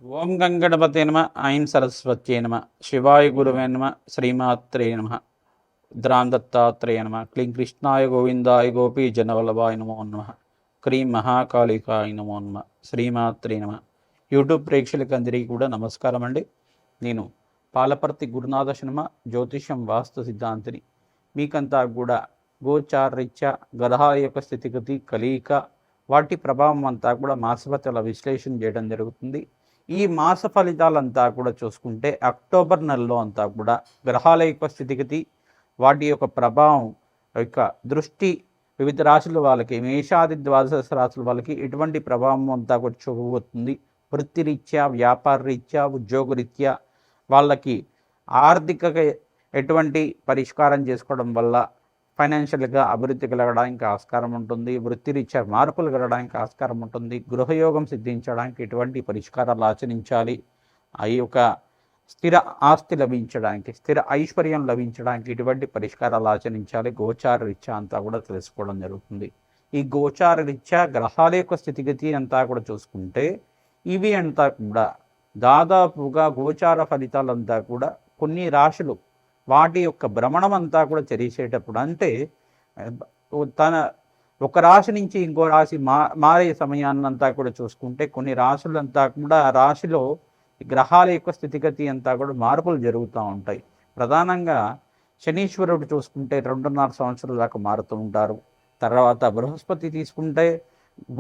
ఓం గంగణపతే నమ ఐం సరస్వత్యే నమ శివాయ గురువే నమ శ్రీమాత్రే నమ ఉద్రాం దత్తాత్రేయ నమ క్లీం కృష్ణాయ గోవిందాయ గోపీ జనవల్లభాయ నమో నమ క్రీం మహాకాళికాయ నమో నమ శ్రీమాత్రే నమ. యూట్యూబ్ ప్రేక్షకులందరికీ కూడా నమస్కారం అండి. నేను పాలపర్తి గురునాథ శర్మ, జ్యోతిష్యం వాస్తు సిద్ధాంతిని. మీకంతా కూడా గోచారరీత్యా గ్రహాల యొక్క స్థితిగతి, కలయిక, వాటి ప్రభావం అంతా కూడా మాసఫలితాల విశ్లేషణ చేయడం జరుగుతుంది. ఈ మాస ఫలితాలంతా కూడా చూసుకుంటే అక్టోబర్ నెలలో అంతా కూడా గ్రహాల యొక్క స్థితిగతి, వాటి యొక్క ప్రభావం యొక్క దృష్టి వివిధ రాశుల వాళ్ళకి, మేషాది ద్వాదశ రాశుల వాళ్ళకి ఎటువంటి ప్రభావం అంతా కూడా చూపబోతుంది. వృత్తిరీత్యా, వ్యాపార రీత్యా, ఉద్యోగరీత్యా వాళ్ళకి ఆర్థికంగా ఎటువంటి పరిష్కారం చేసుకోవడం వల్ల ఫైనాన్షియల్గా అభివృద్ధి కలగడానికి ఆస్కారం ఉంటుంది. వృత్తిరీత్యా మార్పులు కలగడానికి ఆస్కారం ఉంటుంది. గృహయోగం సిద్ధించడానికి ఎటువంటి పరిష్కారాలు ఆచరించాలి, ఆ యొక్క స్థిర ఆస్తి లభించడానికి, స్థిర ఐశ్వర్యం లభించడానికి ఎటువంటి పరిష్కారాలు ఆచరించాలి, గోచార రీత్యా అంతా కూడా తెలుసుకోవడం జరుగుతుంది. ఈ గోచార రీత్యా గ్రహాల యొక్క స్థితిగతి అంతా కూడా చూసుకుంటే ఇవి అంతా కూడా దాదాపుగా గోచార ఫలితాలంతా కూడా కొన్ని రాశులు వాటి యొక్క భ్రమణం అంతా కూడా చేసేటప్పుడు, అంటే తన ఒక రాశి నుంచి ఇంకో రాశి మారే సమయాన్నంతా కూడా చూసుకుంటే కొన్ని రాశులంతా కూడా ఆ రాశిలో గ్రహాల యొక్క స్థితిగతి అంతా కూడా మార్పులు జరుగుతూ ఉంటాయి. ప్రధానంగా శనీశ్వరుడు చూసుకుంటే 2.5 సంవత్సరాల దాకా మారుతూ ఉంటారు. తర్వాత బృహస్పతి తీసుకుంటే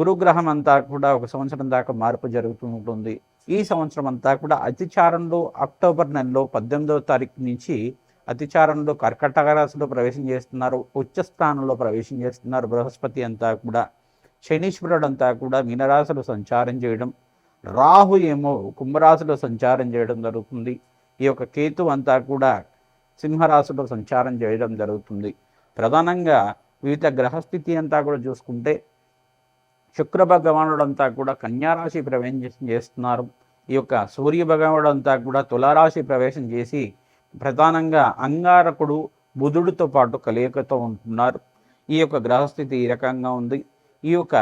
గురుగ్రహం అంతా కూడా 1 సంవత్సరం దాకా మార్పు జరుగుతూ ఉంటుంది. ఈ సంవత్సరం అంతా కూడా అతిచారంలో అక్టోబర్ నెలలో 18వ తారీఖు నుంచి అతిచారంలో కర్కటక రాశిలో ప్రవేశం చేస్తున్నారు. ఉచ్చ స్థానంలో ప్రవేశం చేస్తున్నారు బృహస్పతి అంతా కూడా. శనీశ్వరుడు అంతా కూడా మీనరాశిలో సంచారం చేయడం, రాహు ఏమో కుంభరాశిలో సంచారం చేయడం జరుగుతుంది. ఈ యొక్క కేతు అంతా కూడా సింహరాశిలో సంచారం చేయడం జరుగుతుంది. ప్రధానంగా వివిధ గ్రహస్థితి అంతా కూడా చూసుకుంటే శుక్ర భగవానుడు అంతా కూడా కన్యారాశి ప్రవేశం చేస్తున్నారు. ఈ యొక్క సూర్య భగవానుడు అంతా కూడా తులారాశి ప్రవేశం చేసి ప్రధానంగా అంగారకుడు బుధుడితో పాటు కలయికతో ఉంటున్నారు. ఈ యొక్క గ్రహస్థితి ఈ రకంగా ఉంది. ఈ యొక్క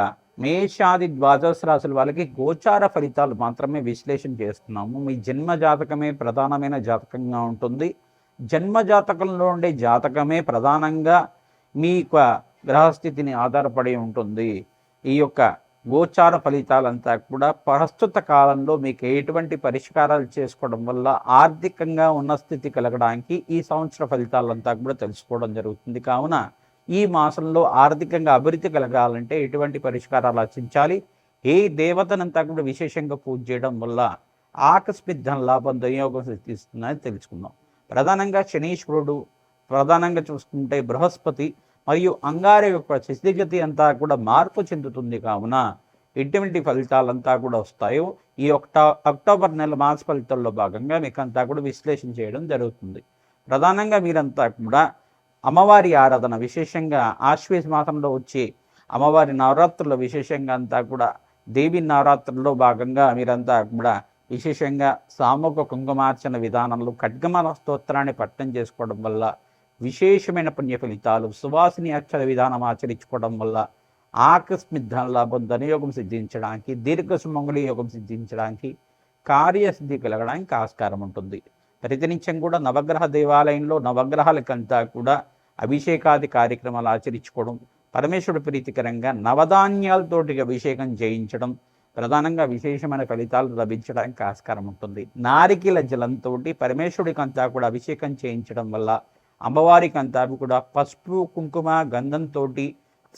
మేషాది ద్వాదశ రాశుల వాళ్ళకి గోచార ఫలితాలు మాత్రమే విశ్లేషణ చేస్తున్నాము. మీ జన్మ జాతకమే ప్రధానమైన జాతకంగా ఉంటుంది. జన్మ జాతకంలో ఉండే జాతకమే ప్రధానంగా మీ యొక్క గ్రహస్థితిని ఆధారపడి ఉంటుంది. ఈ యొక్క గోచార ఫలితాలంతా కూడా ప్రస్తుత కాలంలో మీకు ఎటువంటి పరిష్కారాలు చేసుకోవడం వల్ల ఆర్థికంగా ఉన్న స్థితి కలగడానికి ఈ సంవత్సర ఫలితాలంతా కూడా తెలుసుకోవడం జరుగుతుంది. కావున ఈ మాసంలో ఆర్థికంగా అభివృద్ధి కలగాలంటే ఎటువంటి పరిష్కారాలు ఆచరించాలి, ఏ దేవతనంతా కూడా విశేషంగా పూజ చేయడం వల్ల ఆకస్మిక ధన లాభం దుర్యోగం సిద్ధిస్తుందని తెలుసుకుందాం. ప్రధానంగా శనీశ్వరుడు, ప్రధానంగా చూసుకుంటే బృహస్పతి మరియు అంగార యొక్క స్థితిగతి అంతా కూడా మార్పు చెందుతుంది. కావున ఎటువంటి ఫలితాలంతా కూడా వస్తాయో ఈ అక్టోబర్ నెల మాస ఫలితాల్లో భాగంగా మీకు అంతా కూడా విశ్లేషణ చేయడం జరుగుతుంది. ప్రధానంగా మీరంతా కూడా అమ్మవారి ఆరాధన, విశేషంగా ఆశ్వేజ మాసంలో వచ్చే అమ్మవారి నవరాత్రుల్లో విశేషంగా అంతా కూడా దేవి నవరాత్రుల్లో భాగంగా మీరంతా కూడా విశేషంగా సామూహిక కుంకుమార్చన విధానంలో ఖడ్గమాల స్తోత్రాన్ని పఠనం చేసుకోవడం వల్ల విశేషమైన పుణ్య ఫలితాలు, సువాసిని అక్షర విధానం ఆచరించుకోవడం వల్ల ఆకస్మిక ధన లాభం, ధనయోగం సిద్ధించడానికి, దీర్ఘ సుమంగళి యోగం సిద్ధించడానికి, కార్యసిద్ధి కలగడానికి ఆస్కారం ఉంటుంది. ప్రతినిత్యం కూడా నవగ్రహ దేవాలయంలో నవగ్రహాలకంతా కూడా అభిషేకాది కార్యక్రమాలు ఆచరించుకోవడం, పరమేశ్వరుడు ప్రీతికరంగా నవధాన్యాలతోటి అభిషేకం చేయించడం ప్రధానంగా విశేషమైన ఫలితాలు లభించడానికి ఆస్కారం ఉంటుంది. నారికేల జలంతో పరమేశ్వరుడికి అంతా కూడా అభిషేకం చేయించడం వల్ల అమ్మవారికి అంతా కూడా పసుపు, కుంకుమ, గంధంతో,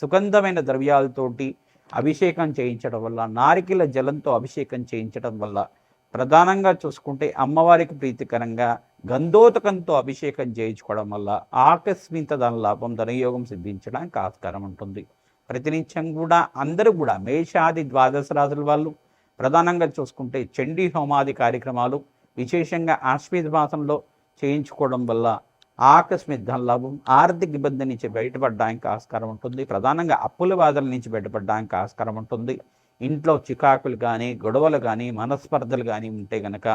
సుగంధమైన ద్రవ్యాలతోటి అభిషేకం చేయించడం వల్ల, నారికేల జలంతో అభిషేకం చేయించడం వల్ల, ప్రధానంగా చూసుకుంటే అమ్మవారికి ప్రీతికరంగా గంధోతకంతో అభిషేకం చేయించుకోవడం వల్ల ఆకస్మిక ధన లాభం, ధనయోగం సిద్ధించడానికి ఆస్కారం ఉంటుంది. ప్రతినిత్యం కూడా అందరూ కూడా మేషాది ద్వాదశ రాశుల వాళ్ళు ప్రధానంగా చూసుకుంటే చండీ హోమాది కార్యక్రమాలు విశేషంగా ఆశ్వేజ మాసంలో చేయించుకోవడం వల్ల ఆకస్మిక ధన లాభం, ఆర్థిక ఇబ్బంది నుంచి బయటపడడానికి ఆస్కారం ఉంటుంది. ప్రధానంగా అప్పుల బాధల నుంచి బయటపడడానికి ఆస్కారం ఉంటుంది. ఇంట్లో చికాకులు కానీ, గొడవలు కానీ, మనస్పర్ధలు కానీ ఉంటే గనక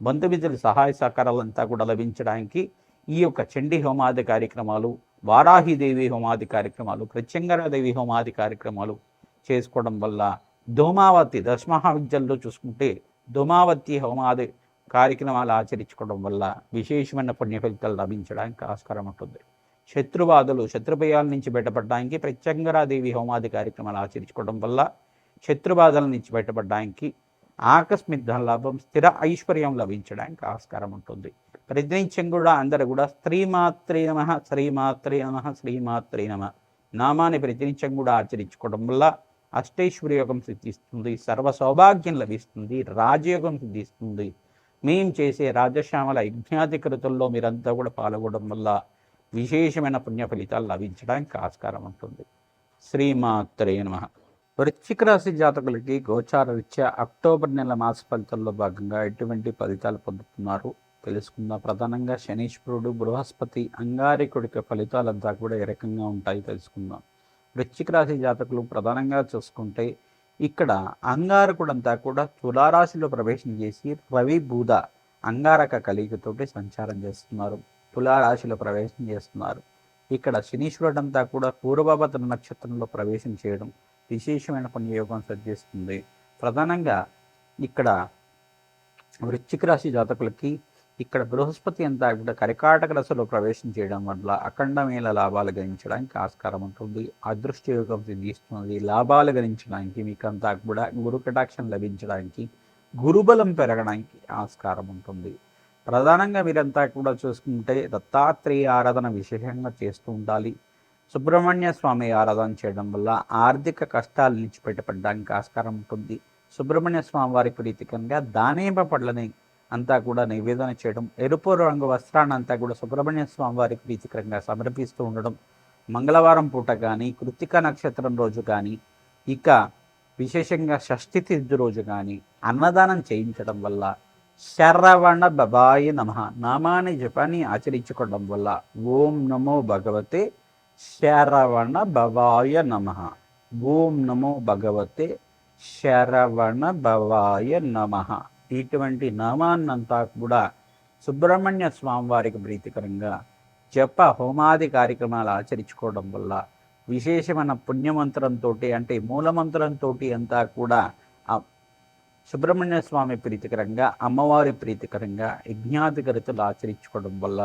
బంధుమిత్రుల సహాయ సహకారాలంతా కూడా లభించడానికి ఈ యొక్క చండీ హోమాది కార్యక్రమాలు, వారాహిదేవి హోమాది కార్యక్రమాలు, ప్రత్యంగరాదేవి హోమాది కార్యక్రమాలు చేసుకోవడం వల్ల ధూమావతి దశమహావిద్యల్లో చూసుకుంటే ధూమావతి హోమాది కార్యక్రమాలు ఆచరించుకోవడం వల్ల విశేషమైన పుణ్య ఫలితాలు లభించడానికి ఆస్కారం ఉంటుంది. శత్రుబాధలు శత్రుభయాల నుంచి బయటపడడానికి ప్రత్యంగరాదేవి హోమాది కార్యక్రమాలు ఆచరించుకోవడం వల్ల శత్రుబాధల నుంచి బయటపడడానికి ఆకస్మిక ధనలాభం స్థిర ఐశ్వర్యం లభించడానికి ఆస్కారం ఉంటుంది. ప్రతినిత్యం కూడా అందరూ కూడా శ్రీమాత్రే నమః శ్రీమాత్రే నమః శ్రీమాత్రే నమః నామాన్ని ప్రతినిత్యం కూడా ఆచరించుకోవడం వల్ల అష్టైశ్వర్య యోగం సిద్ధిస్తుంది, సర్వ సౌభాగ్యం లభిస్తుంది, రాజయోగం సిద్ధిస్తుంది. మేము చేసే రాజశ్యామల యజ్ఞాధికృతుల్లో మీరంతా కూడా పాల్గొనడం వల్ల విశేషమైన పుణ్య ఫలితాలు లభించడానికి ఆస్కారం ఉంటుంది. శ్రీమాత్రే నమః. వృశ్చిక రాశి జాతకులకి గోచార రీత్యా అక్టోబర్ నెల మాస ఫలితాల్లో భాగంగా ఎటువంటి ఫలితాలు పొందుతున్నారు తెలుసుకుందాం. ప్రధానంగా శనీశ్వరుడు, బృహస్పతి, అంగారకుడికి ఫలితాలంతా కూడా ఏ రకంగా ఉంటాయి తెలుసుకుందాం. వృశ్చిక రాశి జాతకులు ప్రధానంగా చూసుకుంటే ఇక్కడ అంగారకుడంతా కూడా తులారాశిలో ప్రవేశం చేసి రవి బూధ అంగారక కలిగితోటి సంచారం చేస్తున్నారు, తులారాశిలో ప్రవేశం చేస్తున్నారు. ఇక్కడ శనీశ్వరుడంతా కూడా పూర్వభద్ర నక్షత్రంలో ప్రవేశం చేయడం విశేషమైన పుణ్యయోగం సిద్ధిస్తుంది. ప్రధానంగా ఇక్కడ వృశ్చిక రాశి జాతకులకి ఇక్కడ బృహస్పతి అంతా కూడా కర్కాటక రాశిలో ప్రవేశం చేయడం వల్ల అఖండమైన లాభాలు గణించడానికి ఆస్కారం ఉంటుంది. అదృష్ట యోగం సిద్ధిస్తుంది. లాభాలు గణించడానికి మీకంతా కూడా గురు కటాక్షం లభించడానికి, గురుబలం పెరగడానికి ఆస్కారం ఉంటుంది. ప్రధానంగా మీరంతా కూడా చూసుకుంటే దత్తాత్రేయ ఆరాధన విశేషంగా చేస్తూ ఉండాలి. సుబ్రహ్మణ్య స్వామి ఆరాధన చేయడం వల్ల ఆర్థిక కష్టాల నుంచి బయటపడడానికి ఆస్కారం ఉంటుంది. సుబ్రహ్మణ్య స్వామి వారి ప్రీతికరంగా దానిమ్మ పళ్ళని అంతా కూడా నివేదన చేయడం, ఎరుపు రంగు వస్త్రాన్ని అంతా కూడా సుబ్రహ్మణ్య స్వామి వారికి ప్రీతికరంగా సమర్పిస్తూ ఉండడం, మంగళవారం పూట కానీ, కృత్తిక నక్షత్రం రోజు కానీ, ఇక విశేషంగా షష్ఠి తిథి రోజు కానీ అన్నదానం చేయించడం వల్ల శరవణ బబాయ నమః నామాన్ని జపాన్ని ఆచరించుకోవడం వల్ల ఓం నమో భగవతే శరవణ భవాయ నమః, ఓం నమో భగవతే శరవణ భవాయ నమః ఇటువంటి నామాన్నంతా కూడా సుబ్రహ్మణ్య స్వామి వారికి ప్రీతికరంగా జప హోమాది కార్యక్రమాలు ఆచరించుకోవడం వల్ల విశేషమైన పుణ్యమంత్రంతో అంటే మూలమంత్రంతో అంతా కూడా సుబ్రహ్మణ్య స్వామి ప్రీతికరంగా, అమ్మవారి ప్రీతికరంగా యజ్ఞాధికరితులు ఆచరించుకోవడం వల్ల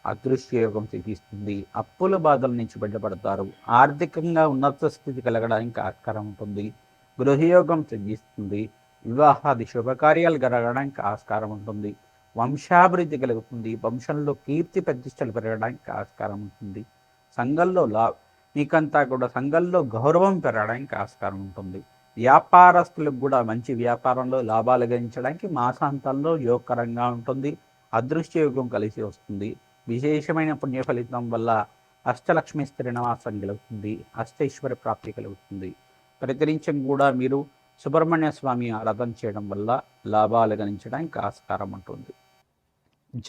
అదృశ్యయోగం సిద్ధిస్తుంది. అప్పుల బాధల నుంచి బయటపడతారు. ఆర్థికంగా ఉన్నత స్థితి కలగడానికి ఆస్కారం ఉంటుంది. గృహయోగం సిద్ధిస్తుంది. వివాహాది శుభకార్యాలు జరగడానికి ఆస్కారం ఉంటుంది. వంశాభివృద్ధి కలుగుతుంది. వంశంలో కీర్తి ప్రతిష్టలు పెరగడానికి ఆస్కారం ఉంటుంది. సంఘంలో మీకంతా కూడా సంఘంలో గౌరవం పెరగడానికి ఆస్కారం ఉంటుంది. వ్యాపారస్తులకు కూడా మంచి వ్యాపారంలో లాభాలు గణించడానికి మాసాంతంలో యోగకరంగా ఉంటుంది. అదృష్టయోగం కలిసి వస్తుంది. విశేషమైన పుణ్య ఫలితం వల్ల అష్టలక్ష్మి స్థిరనివాసం కలుగుతుంది. అష్టైశ్వర్య ప్రాప్తి కలుగుతుంది. ప్రతినిత్యం కూడా మీరు సుబ్రహ్మణ్య స్వామి ఆరాధన చేయడం వల్ల లాభాలు గణించడానికి ఆస్కారం ఉంటుంది.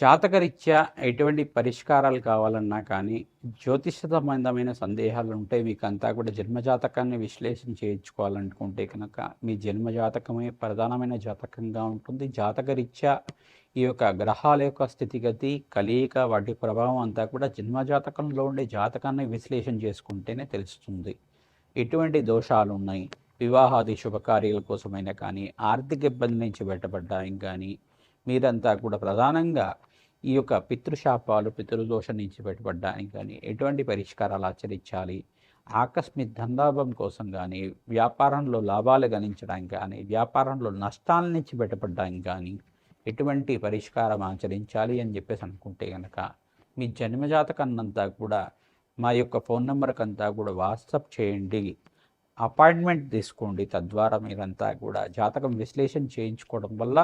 జాతకరీత్యా ఎటువంటి పరిష్కారాలు కావాలన్నా కానీ, జ్యోతిష సంబంధమైన సందేహాలు ఉంటే మీకు అంతా కూడా జన్మజాతకాన్ని విశ్లేషణ చేయించుకోవాలనుకుంటే కనుక మీ జన్మజాతకమే ప్రధానమైన జాతకంగా ఉంటుంది. జాతకరీత్యా ఈ యొక్క గ్రహాల యొక్క స్థితిగతి, కలయిక, వాటి ప్రభావం అంతా కూడా జన్మజాతకంలో ఉండే జాతకాన్ని విశ్లేషణ చేసుకుంటేనే తెలుస్తుంది. ఎటువంటి దోషాలు ఉన్నాయి, వివాహాది శుభకార్యాల కోసమైనా కానీ, ఆర్థిక ఇబ్బంది నుంచి బయటపడ్డానికి కానీ, మీరంతా కూడా ప్రధానంగా ఈ యొక్క పితృశాపాలు, పితృదోషం నుంచి బయటపడడానికి కానీ ఎటువంటి పరిష్కారాలు ఆచరించాలి, ఆకస్మిక ధనలాభం కోసం కానీ, వ్యాపారంలో లాభాలు గణించడానికి కానీ, వ్యాపారంలో నష్టాల నుంచి బయటపడడానికి కానీ ఎటువంటి పరిష్కారం ఆచరించాలి అని చెప్పేసి అనుకుంటే కనుక మీ జన్మజాతకాన్నంతా కూడా మా యొక్క ఫోన్ నెంబర్కి అంతా కూడా వాట్సాప్ చేయండి, అపాయింట్మెంట్ తీసుకోండి. తద్వారా మీరంతా కూడా జాతకం విశ్లేషణ చేయించుకోవడం వల్ల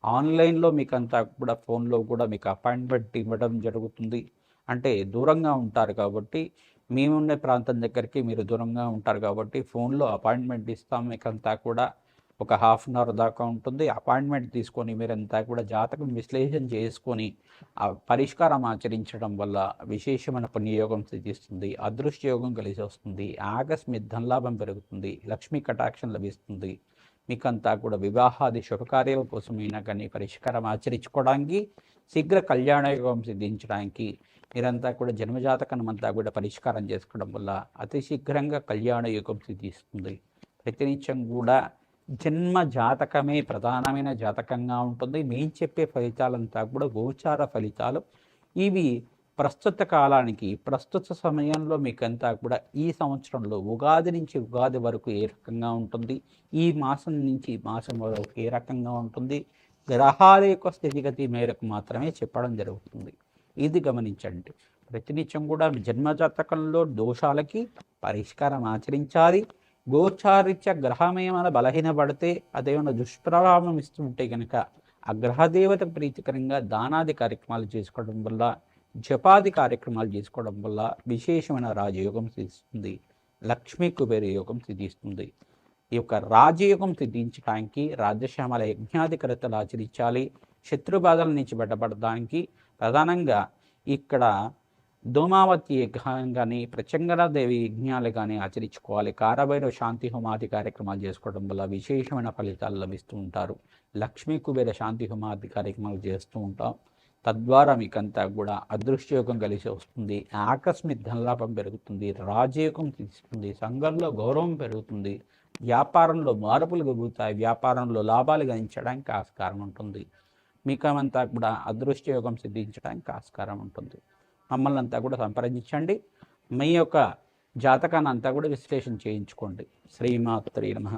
ఆన్లైన్లో మీకంతా కూడా ఫోన్లో కూడా మీకు అపాయింట్మెంట్ ఇవ్వడం జరుగుతుంది. అంటే దూరంగా ఉంటారు కాబట్టి, మేమున్న ప్రాంతం దగ్గరికి మీరు దూరంగా ఉంటారు కాబట్టి ఫోన్లో అపాయింట్మెంట్ ఇస్తాం. మీకంతా కూడా ఒక హాఫ్ అన్ అవర్ దాకా ఉంటుంది. అపాయింట్మెంట్ తీసుకొని మీరంతా కూడా జాతకం విశ్లేషణ చేసుకొని ఆ పరిష్కారం ఆచరించడం వల్ల విశేషమైన పుణ్యయోగం సిద్ధిస్తుంది. అదృష్టయోగం కలిసి వస్తుంది. ఆకస్మిక ధనలాభం పెరుగుతుంది. లక్ష్మీ కటాక్షం లభిస్తుంది. మీకంతా కూడా వివాహాది శుభకార్యాల కోసమైనా కానీ పరిష్కారం ఆచరించుకోవడానికి, శీఘ్ర కళ్యాణయోగం సిద్ధించడానికి మీరంతా కూడా జన్మజాతకం అంతా కూడా పరిష్కారం చేసుకోవడం వల్ల అతి శీఘ్రంగా కళ్యాణయోగం సిద్ధిస్తుంది. ప్రతినిత్యం కూడా జన్మ జాతకమే ప్రధానమైన జాతకంగా ఉంటుంది. మేము చెప్పే ఫలితాలంతా కూడా గోచార ఫలితాలు. ఇవి ప్రస్తుత కాలానికి ప్రస్తుత సమయంలో మీకంతా కూడా ఈ సంవత్సరంలో ఉగాది నుంచి ఉగాది వరకు ఏ రకంగా ఉంటుంది, ఈ మాసం నుంచి ఈ మాసం వరకు ఏ రకంగా ఉంటుంది, గ్రహాల యొక్క స్థితిగతి మేరకు మాత్రమే చెప్పడం జరుగుతుంది. ఇది గమనించండి. ప్రతినిత్యం కూడా జన్మజాతకంలో దోషాలకి పరిష్కారం ఆచరించాలి. గోచారిత్య గ్రహం ఏమైనా బలహీనపడితే అదేమైనా దుష్ప్రభావం ఇస్తుంటే కనుక ఆ గ్రహదేవత ప్రీతికరంగా దానాది కార్యక్రమాలు చేసుకోవడం వల్ల, జపాది కార్యక్రమాలు చేసుకోవడం వల్ల విశేషమైన రాజయోగం సిద్ధిస్తుంది. లక్ష్మీ కుబేర యోగం సిద్ధిస్తుంది. ఈ యొక్క రాజయోగం సిద్ధించడానికి రాజశ్యామల యజ్ఞాధికరతలు ఆచరించాలి. శత్రుబాధల నుంచి బయటపడడానికి ప్రధానంగా ఇక్కడ ధూమావతి యజ్ఞం కానీ ప్రచంగరాదేవి యజ్ఞాలు కానీ ఆచరించుకోవాలి. కారభైరవ శాంతి హోమాది కార్యక్రమాలు చేసుకోవడం వల్ల విశేషమైన ఫలితాలు లభిస్తూ ఉంటారు. లక్ష్మీ కుబేర శాంతి హోమాది కార్యక్రమాలు చేస్తూ ఉంటాం. తద్వారా మీకంతా కూడా అదృష్టయోగం కలిసి వస్తుంది. ఆకస్మిక ధనలాభం పెరుగుతుంది. రాజయోగం తీసుకుంది. సంఘంలో గౌరవం పెరుగుతుంది. వ్యాపారంలో మార్పులు కలుగుతాయి. వ్యాపారంలో లాభాలు గణించడానికి ఆస్కారం ఉంటుంది. మీకమంతా కూడా అదృష్టయోగం సిద్ధించడానికి ఆస్కారం ఉంటుంది. మమ్మల్ని అంతా కూడా సంప్రదించండి. మీ యొక్క జాతకాన్ని అంతా కూడా విశ్లేషణ చేయించుకోండి. శ్రీమాత్రే నమః.